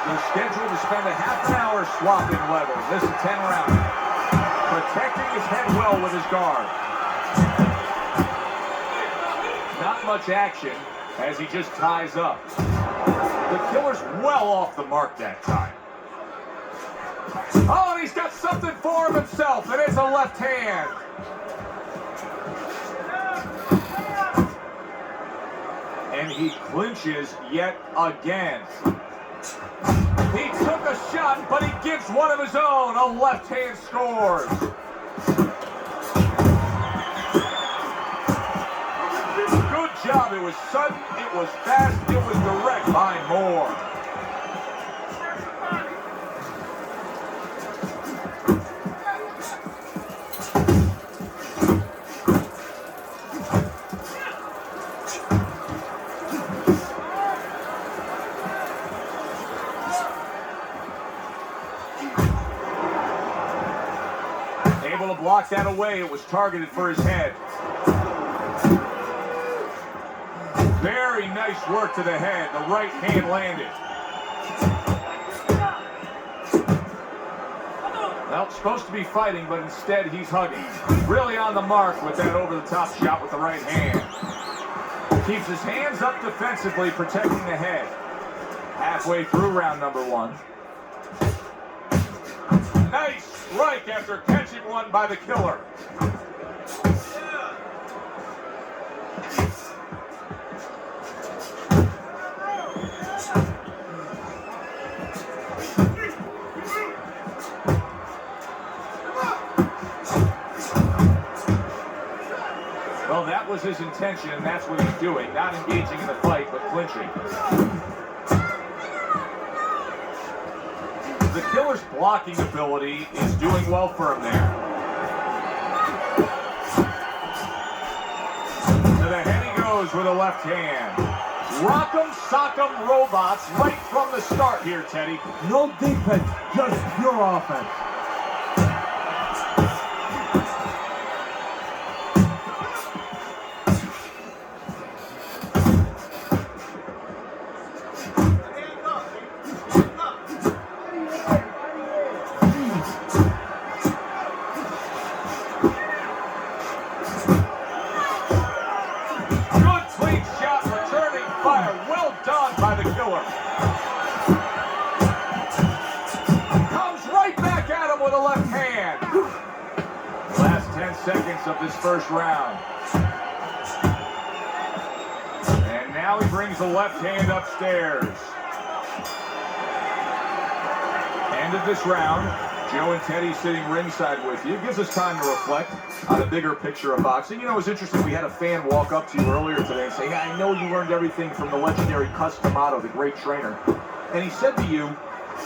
They're scheduled to spend a half an hour swapping leather. This is 10 rounds. Protecting his head well with his guard. Not much action as he just ties up. The killer's well off the mark that time. Oh, and he's got something for him himself, and it's a left hand. And he clinches yet again. He took a shot, but he gives one of his own. A left hand scores. Good job. It was sudden, it was fast, it was direct by Moore. Able to block that away. It was targeted for his head. Very nice work to the head. The right hand landed. Well, supposed to be fighting, but instead he's hugging. Really on the mark with that over-the-top shot with the right hand. Keeps his hands up defensively, protecting the head. Halfway through round number one. Nice strike after catching one by the killer. Well, that was his intention, and that's what he's doing. Not engaging in the fight, but clinching. The killer's blocking ability is doing well for him there. To the head he goes with a left hand. Rock'em, sock'em robots right from the start here, Teddy. No defense, just pure offense. Seconds of this first round. And now he brings the left hand upstairs. End of this round. Joe and Teddy sitting ringside with you. It gives us time to reflect on the bigger picture of boxing. You know, it was interesting. We had a fan walk up to you earlier today and say, "Yeah, I know you learned everything from the legendary Cus D'Amato, the great trainer." And he said to you,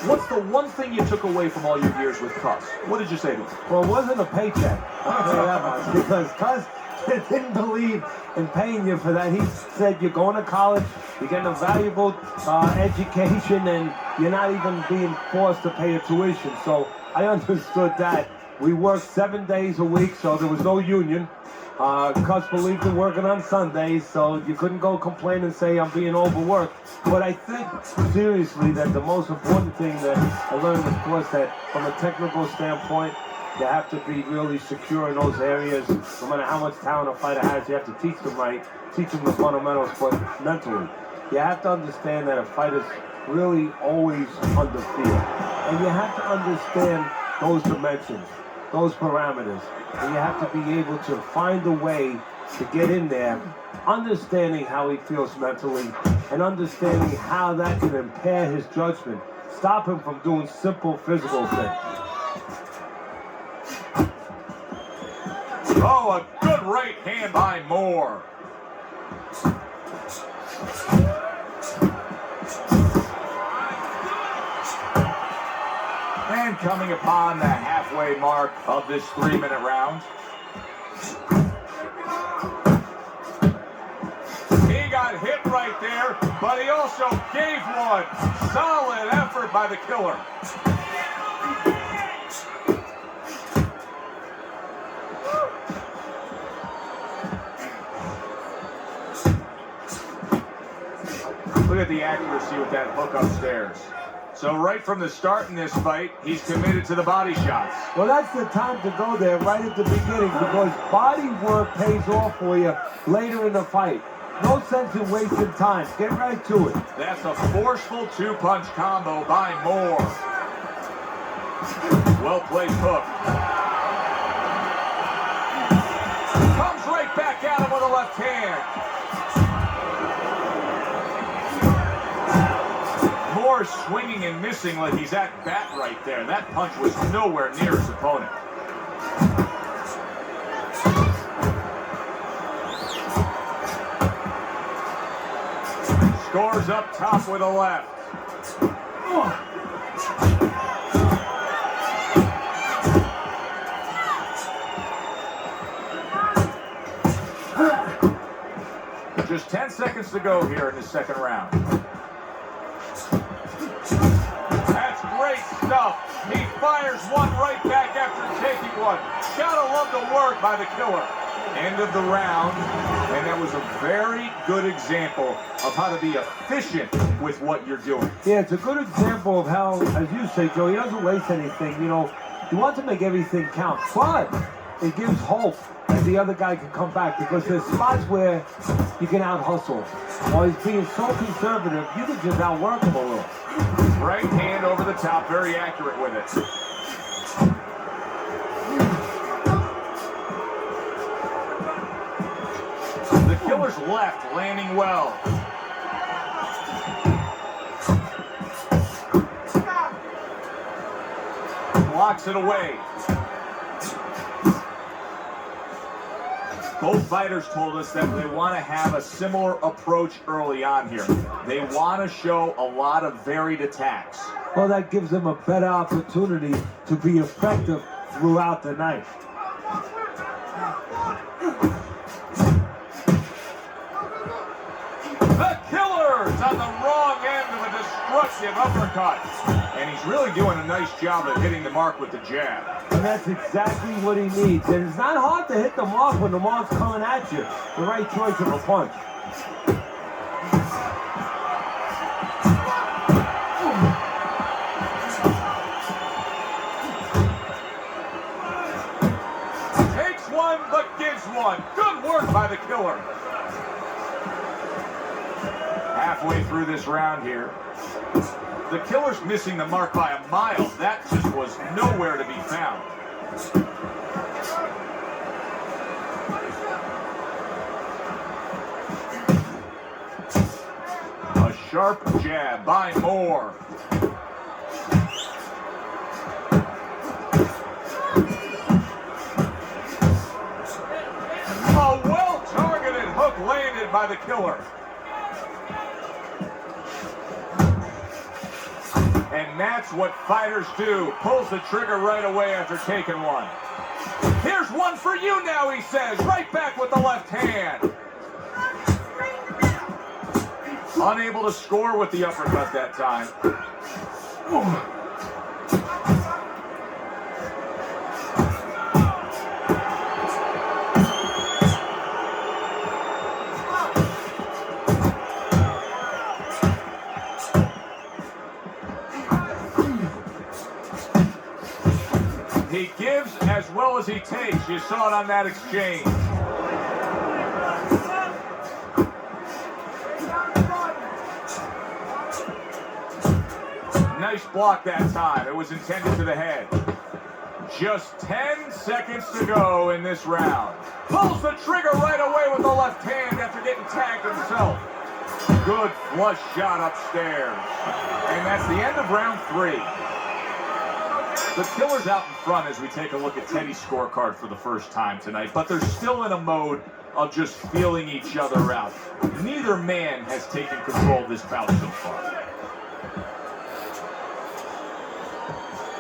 "What's the one thing you took away from all your years with Cus?" What did you say to him? Well, it wasn't a paycheck. I'll tell you that much. Because Cus didn't believe in paying you for that. He said, you're going to college, you're getting a valuable education, and you're not even being forced to pay a tuition. So I understood that. We worked 7 days a week, so there was no union. Cus believed in working on Sundays, so you couldn't go complain and say I'm being overworked. But I think, seriously, that the most important thing that I learned, of course, that from a technical standpoint, you have to be really secure in those areas. No matter how much talent a fighter has, you have to teach them right, teach them the fundamentals, but mentally. You have to understand that a fighter's really always under fear. And you have to understand those dimensions, those parameters. And you have to be able to find a way to get in there, understanding how he feels mentally, and understanding how that can impair his judgment, stop him from doing simple physical things. Oh, a good right hand by Moore. And coming upon the halfway mark of this 3-minute round. He got hit right there, but he also gave one. Solid effort by the killer. Look at the accuracy with that hook upstairs. So right from the start in this fight, he's committed to the body shots. Well, that's the time to go there right at the beginning because body work pays off for you later in the fight. No sense in wasting time. Get right to it. That's a forceful two-punch combo by Moore. Well-placed hook. Comes right back at him with a left hand. Moore swinging and missing like he's at bat right there. That punch was nowhere near his opponent. Scores up top with a left. Just 10 seconds to go here in the second round. That's great stuff. He fires one right back after taking one. Gotta love the work by the killer. End of the round, and that was a very good example of how to be efficient with what you're doing. Yeah, it's a good example of how, as you say, Joe, he doesn't waste anything. You know, he wants to make everything count, but it gives hope that the other guy can come back because there's spots where you can out-hustle. While he's being so conservative, you can just outwork him a little. Right hand over the top, very accurate with it. The killer's left, landing well. Blocks it away. Both fighters told us that they want to have a similar approach early on here. They want to show a lot of varied attacks. Well, that gives them a better opportunity to be effective throughout the night. The killer's on the wrong end of a destructive uppercut. And he's really doing a nice job of hitting the mark with the jab. And that's exactly what he needs. And it's not hard to hit the mark when the mark's coming at you. The right choice of a punch. Takes one, but gives one. Good work by the killer. Halfway through this round here. The killer's missing the mark by a mile. That just was nowhere to be found. A sharp jab by Moore. A well-targeted hook landed by the killer. And that's what fighters do. Pulls the trigger right away after taking one. Here's one for you now, he says. Right back with the left hand. Unable to score with the uppercut that time. He gives as well as he takes. You saw it on that exchange. Nice block that time. It was intended to the head. Just 10 seconds to go in this round. Pulls the trigger right away with the left hand after getting tagged himself. Good flush shot upstairs. And that's the end of round 3. The killer's out in front as we take a look at Teddy's scorecard for the first time tonight, but they're still in a mode of just feeling each other out. Neither man has taken control of this bout so far.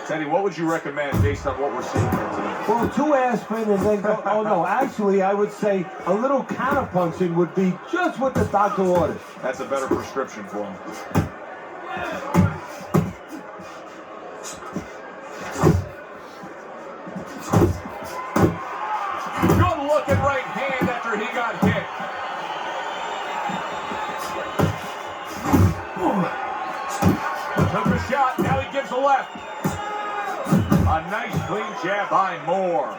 Teddy, what would you recommend based on what we're seeing here tonight? Well, 2 aspirin and then go, oh no, actually I would say a little counterpunching would be just what the doctor ordered. That's a better prescription for him. Good looking right hand after he got hit. Took a shot, now he gives a left. A nice clean jab by Moore.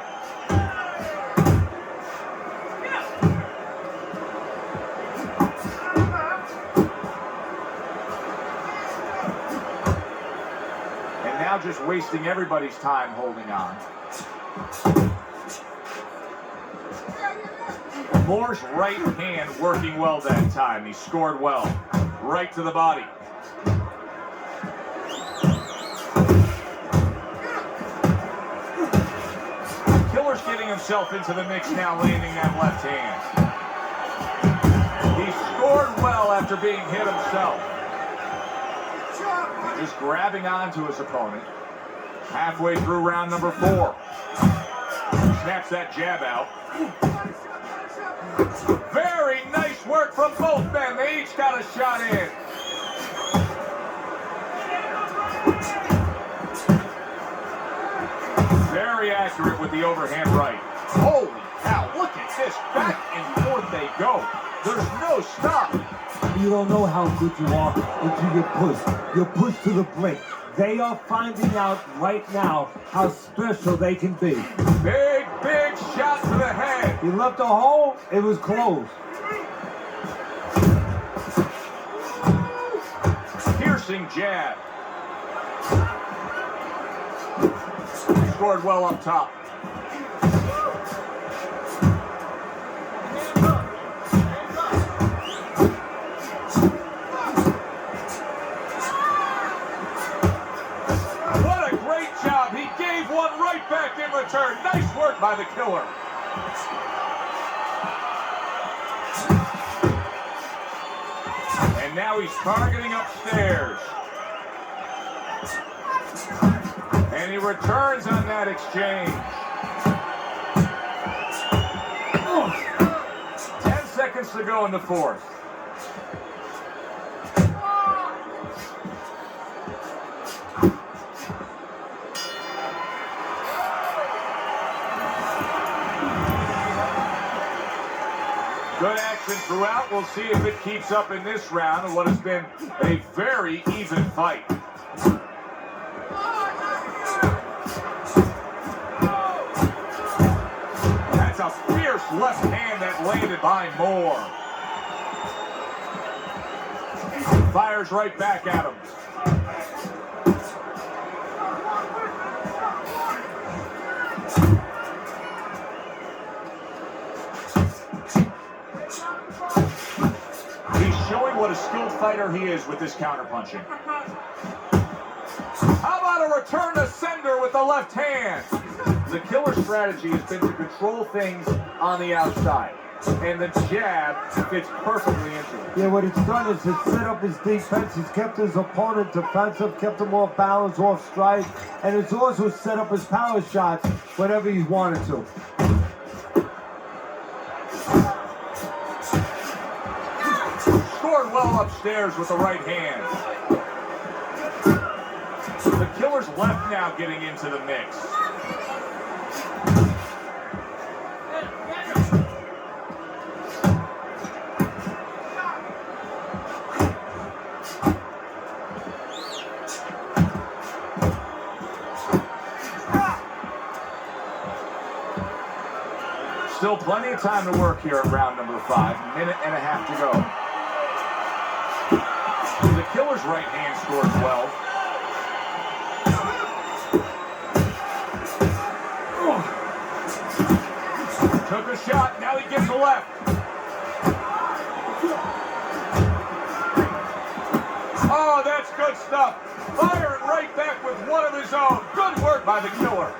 And now just wasting everybody's time holding on. Moore's right hand working well that time. He scored well. Right to the body. Killer's getting himself into the mix now, landing that left hand. He scored well after being hit himself. Just grabbing onto his opponent. Halfway through round number 4. Snaps that jab out. Very nice work from both men. They each got a shot in. Very accurate with the overhand right. Holy cow, look at this. Back and forth they go. There's no stop. You don't know how good you are until you're pushed. You're pushed to the brink. They are finding out right now how special they can be. Big, big shot to the head. He left a hole, it was closed. Piercing jab. Scored well up top. What a great job. He gave one right back in return. Nice work by the Killer. And now he's targeting upstairs. And he returns on that exchange. 10 seconds to go in the 4th. Good action throughout. We'll see if it keeps up in this round in what has been a very even fight. That's a fierce left hand that landed by Moore. Fires right back at him. Showing what a skilled fighter he is with this counterpunching. How about a return to sender with the left hand? The Killer's strategy has been to control things on the outside. And the jab fits perfectly into it. Yeah, what it's done is it's set up his defense. He's kept his opponent defensive, kept him off balance, off strike. And it's also set up his power shots whenever he's wanted to. Scored well upstairs with the right hand. The Killer's left now getting into the mix. Still plenty of time to work here in round number 5. Minute and a half to go. The Killer's right hand scores well. Took a shot, now he gets a left. Oh, that's good stuff. Firing right back with one of his own. Good work by the Killer.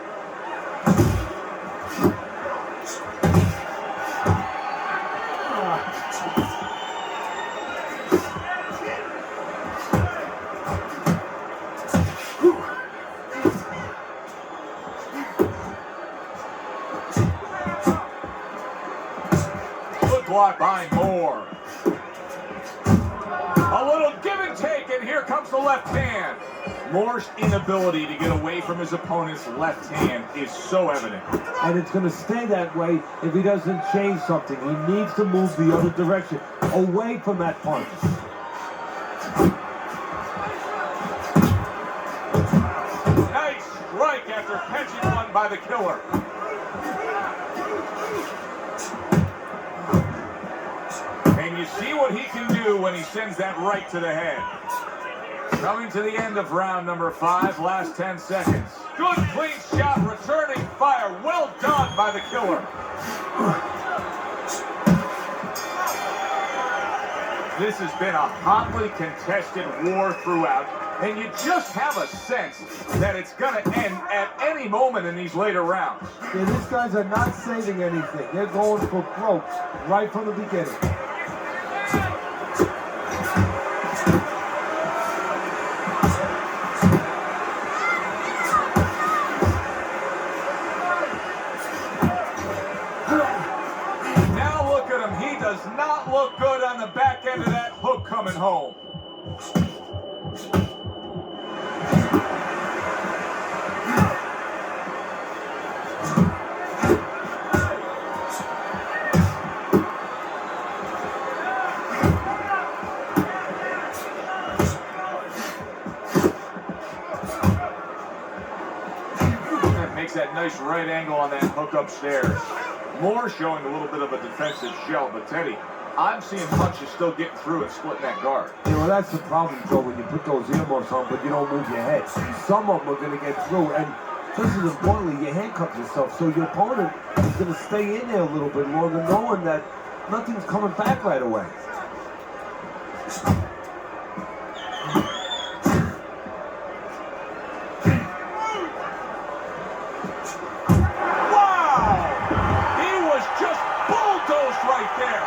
Block by Moore. A little give and take, and here comes the left hand. Moore's inability to get away from his opponent's left hand is so evident. And it's going to stay that way if he doesn't change something. He needs to move the other direction, away from that punch. strike after catching one by the killer. And you see what he can do when he sends that right to the head. Coming to the end of round number 5, last 10 seconds. Good clean shot, returning fire. Well done by the killer. This has been a hotly contested war throughout, and you just have a sense that it's going to end at any moment in these later rounds. Yeah, these guys are not saving anything. They're going for broke right from the beginning. Now look at him. He does not look good on the back end of that hook coming home. Makes that nice right angle on that hook upstairs. Moore showing a little bit of a defensive shell, but Teddy, I'm seeing punches still getting through and splitting that guard. Yeah, well, that's the problem, Joe, when you put those earmuffs on, but you don't move your head. Some of them are going to get through, and just as importantly, you handcuff yourself, so your opponent is going to stay in there a little bit longer, knowing that nothing's coming back right away. Right there.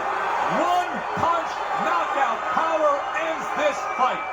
One punch knockout power ends this fight.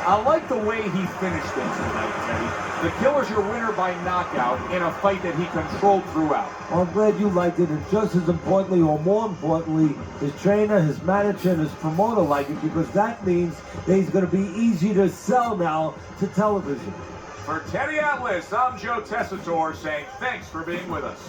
I like the way he finished things tonight, Teddy. The killer's your winner by knockout in a fight that he controlled throughout. Well, I'm glad you liked it, and just as importantly, or more importantly, his trainer, his manager, and his promoter like it, because that means that he's going to be easy to sell now to television. For Teddy Atlas, I'm Joe Tessitore saying thanks for being with us.